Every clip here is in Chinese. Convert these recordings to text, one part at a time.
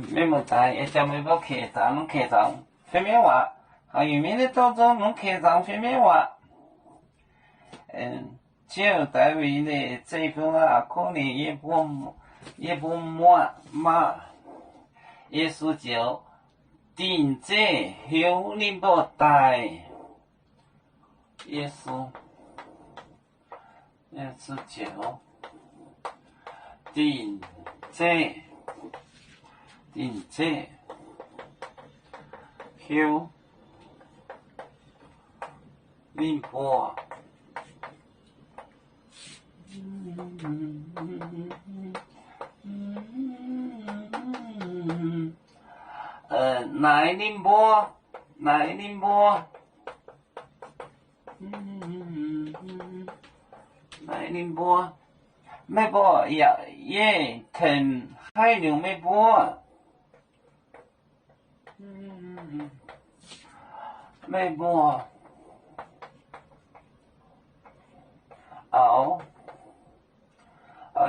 没问题，一直没要客栈，侬客栈方便话，还有明天早早侬客栈方便话。就单位的这份啊，可能也不满，也是就定制后领不带，也是就定制后领不。奶宁波，奶波，没波也疼，海流没波，没波，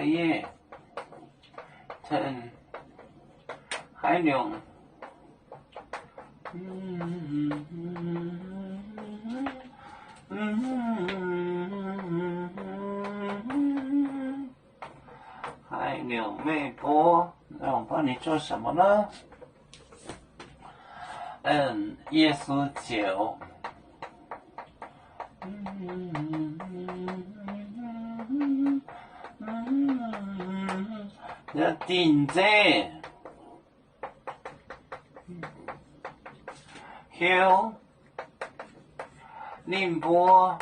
也疼，海流。海流没波，那我帮你做什么呢？也是酒。要顶着。后宁波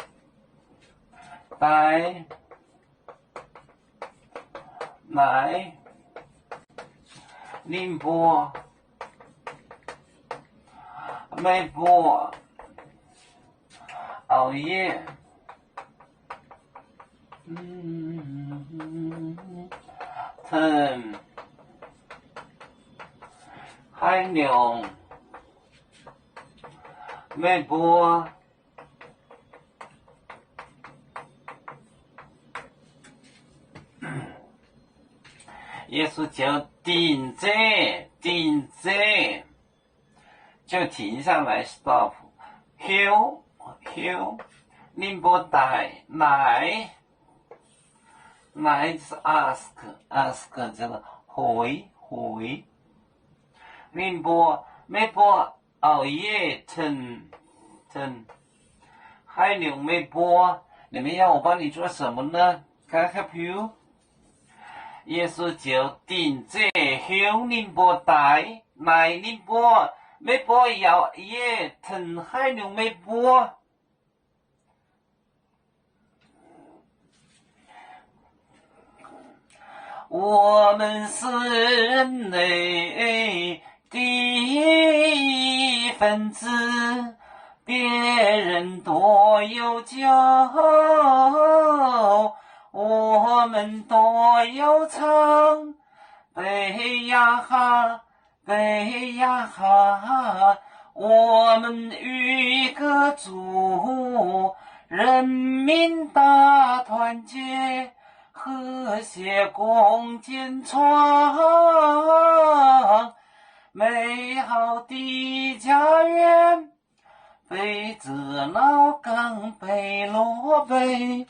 带奶宁波没波熬夜疼海流没波也是叫顶着，就停下来 stop。后宁波带奶是 ask 这个回宁波没波熬夜疼海流没波，你们要我帮你做什么呢？ Can I help you？ 也是就顶着后宁波带奶宁波没波熬夜疼海流没波。我们是人类的一份子，别人多有酒，我们多有唱。悲呀哈，我们与歌祝人民大团结，和谐共建创美好的家园。北至老港，北落北